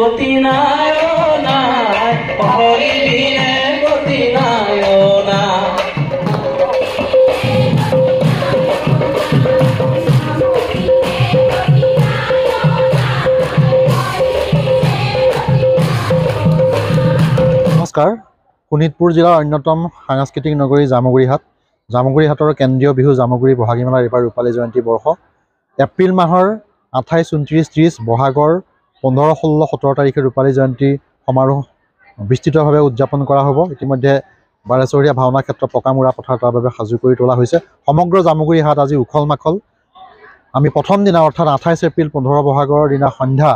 গতি নাই নাই পাহৰিবিনে গতি নাই নাই নমস্কাৰ শোণিতপুৰ জিলাৰ অন্যতম সাংস্কৃতিক নগৰী জামুগুৰিহাটৰ কেন্দ্ৰীয় বিহু জামুগুৰি বহাগী মেলাৰ এইবাৰ ৰূপালী জয়ন্তী বৰ্ষ এপ্ৰিল মাহৰ 28, 29, 30 বহাগৰ 15, 16, 17 তাৰিখে ৰূপালী জয়ন্তী সমাৰোহ বিস্তৃতভাৱে উদযাপন কৰা হ'ব। ইতিমধ্যে বাৰেচহৰীয়া ভাওনা ক্ষেত্ৰ পকামুৰা পথাৰ তাৰ বাবে সাজু কৰি তোলা হৈছে। সমগ্ৰ জামুগুৰিহাট আজি উখল মাখল। আমি প্ৰথম দিনা অৰ্থাৎ 28 এপ্ৰিল 15 বহাগৰ দিনা সন্ধ্যা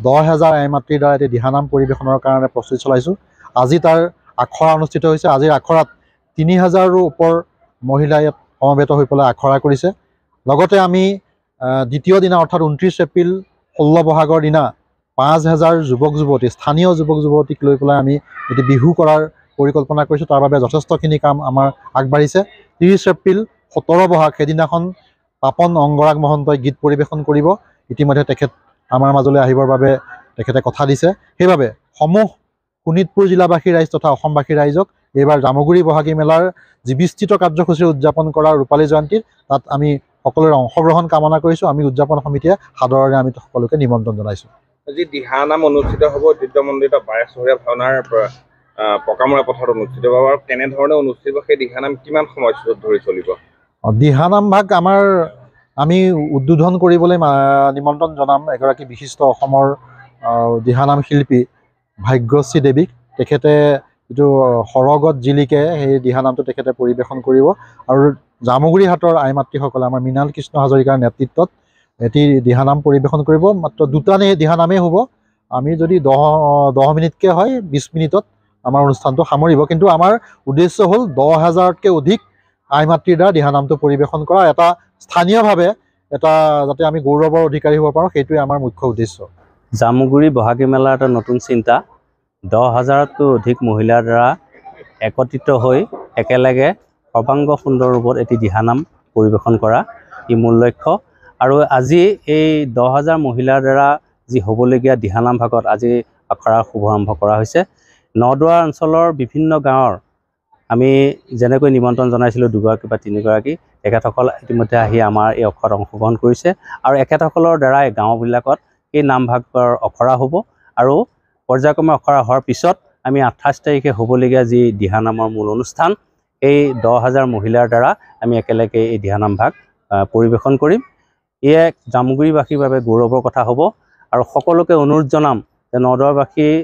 10,000 আই মাতৃৰ দ্বাৰা এটি দিহানাম পৰিৱেশনৰ কাৰণে প্ৰস্তুতি চলাইছোঁ। আজি তাৰ আখৰা অনুষ্ঠিত হৈছে। আজিৰ আখৰাত 3,000ৰো ওপৰ মহিলা ইয়াত সমবেত হৈ পেলাই আখৰা কৰিছে। লগতে আমি দ্বিতীয় দিনা অৰ্থাৎ 29 এপ্ৰিল 16 বহাগৰ দিনা 5,000 যুৱক যুৱতী স্থানীয় যুৱক যুৱতীক লৈ পেলাই আমি এটি বিহু কৰাৰ পৰিকল্পনা কৰিছোঁ। তাৰ বাবে যথেষ্টখিনি কাম আমাৰ আগবাঢ়িছে। 30 এপ্ৰিল 17 বহাগ সেইদিনাখন পাপন অংগৰাগ মহন্তই গীত পৰিৱেশন কৰিব। ইতিমধ্যে তেখেত আমাৰ মাজলৈ আহিবৰ বাবে তেখেতে কথা দিছে। সেইবাবে সমূহ শোণিতপুৰ জিলাবাসী ৰাইজ তথা অসমবাসী ৰাইজক এইবাৰ জামুগুৰি বহাগী মেলাৰ যি বিস্তৃত কাৰ্যসূচী উদযাপন কৰা ৰূপালী জয়ন্তীত তাত আমি সকলোৰে অংশগ্ৰহণ কামনা কৰিছোঁ। আমি উদযাপন সমিতিয়ে সাদৰেৰে আমি সকলোকে নিমন্ত্ৰণ জনাইছোঁ। আজি দিহানাম অনুষ্ঠিত হ'ব ঐতিহ্যমণ্ডিত বাৰেচহৰীয়া ভাওনাৰ পকামুৰা পথাৰত অনুষ্ঠিত হ'ব। আৰু কেনেধৰণে অনুষ্ঠিত হ'ব, সেই দিহানাম কিমান সময় ধৰি চলিব? দিহানাম ভাগ আমি উদ্বোধন কৰিবলৈ নিমন্ত্ৰণ জনাম এগৰাকী বিশিষ্ট অসমৰ দিহানাম শিল্পী ভাগ্যশ্ৰী দেৱীক। তেখেতে যিটো সৰগত জিলিকে সেই দিহানামটো তেখেতে পৰিৱেশন কৰিব। আৰু জামুগুৰিহাটৰ আই মাতৃসকলে আমাৰ মৃণাল কৃষ্ণ হাজৰিকাৰ নেতৃত্বত এটি দিহানাম পৰিৱেশন কৰিব। মাত্ৰ দুটা দিহানামেই হ'ব। আমি যদি 10 মিনিটকৈ হয় 20 মিনিটত আমাৰ অনুষ্ঠানটো সামৰিব। কিন্তু আমাৰ উদ্দেশ্য হ'ল 10,000তকৈ অধিক আই মাতৃৰ দ্বাৰা দিহানামটো পৰিৱেশন কৰা, এটা স্থানীয়ভাৱে যাতে আমি গৌৰৱৰ অধিকাৰী হ'ব পাৰোঁ, সেইটোৱে আমাৰ মুখ্য উদ্দেশ্য। জামুগুৰি বহাগী মেলাৰ এটা নতুন চিন্তা। 10,000তকৈ অধিক মহিলাৰ দ্বাৰা একত্ৰিত হৈ একেলগে সৰ্বাংগ সুন্দৰ ৰূপত এটি দিহানাম পৰিৱেশন কৰা ই মূল লক্ষ্য। আৰু আজি এই 10,000 মহিলাৰ দ্বাৰা যি হ'বলগীয়া দিহানাম ভাগত আজি আখৰাৰ শুভাৰম্ভ কৰা হৈছে। নদুৱাৰ অঞ্চলৰ বিভিন্ন গাঁৱৰ আমি যেনেকৈ নিমন্ত্ৰণ জনাইছিলোঁ 2গৰাকী বা 3গৰাকী, তেখেতসকল ইতিমধ্যে আহি আমাৰ এই আখৰাত অংশগ্ৰহণ কৰিছে। আৰু এখেতসকলৰ দ্বাৰাই গাঁওবিলাকত এই নামভাগৰ আখৰা হ'ব। আৰু পৰ্যায়ক্ৰমে আখৰা হোৱাৰ পিছত আমি 28 তাৰিখে হ'বলগীয়া যি দিহানামৰ মূল অনুষ্ঠান, এই 10,000 মহিলাৰ দ্বাৰা আমি একেলগে এই দিহানাম ভাগ পৰিৱেশন কৰিম। ই এক জামুগুৰিবাসীৰ বাবে গৌৰৱৰ কথা হ'ব। আৰু সকলোকে অনুৰোধ জনাম যে নদুৱাৰবাসীৰ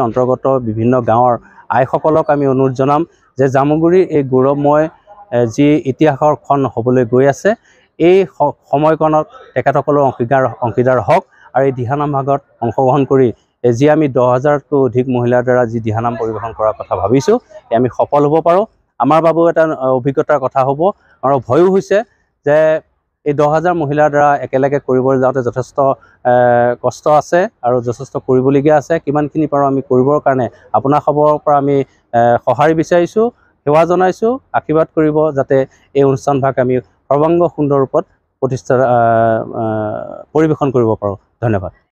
অন্তৰ্গত বিভিন্ন গাঁৱৰ আইসকলক আমি অনুৰোধ জনাম যে জামুগুৰিৰ এই গৌৰৱময় যি ইতিহাসৰ খন হ'বলৈ গৈ আছে, এই সময়কণত তেখেতসকলৰ অংশীদাৰ হওক। আৰু এই দিহানাম ভাগত অংশগ্ৰহণ কৰি যি আমি 10,000তকৈ অধিক মহিলাৰ দ্বাৰা যি দিহানাম পৰিৱেশন কৰাৰ কথা ভাবিছোঁ, আমি সফল হ'ব পাৰোঁ। আমাৰ বাবেও এটা অভিজ্ঞতাৰ কথা হ'ব। আৰু ভয়ো হৈছে যে এই 10,000 মহিলাৰ দ্বাৰা একেলগে কৰিবলৈ যাওঁতে যথেষ্ট কষ্ট আছে আৰু যথেষ্ট কৰিবলগীয়া আছে। কিমানখিনি পাৰোঁ আমি কৰিবৰ কাৰণে আপোনাৰ খবৰৰ পৰা আমি সঁহাৰি বিচাৰিছোঁ, সেৱা জনাইছোঁ। আশীৰ্বাদ কৰিব যাতে এই অনুষ্ঠানভাগ আমি সৰ্বাংগ সুন্দৰ ৰূপত পৰিৱেশন কৰিব পাৰোঁ। ধন্যবাদ।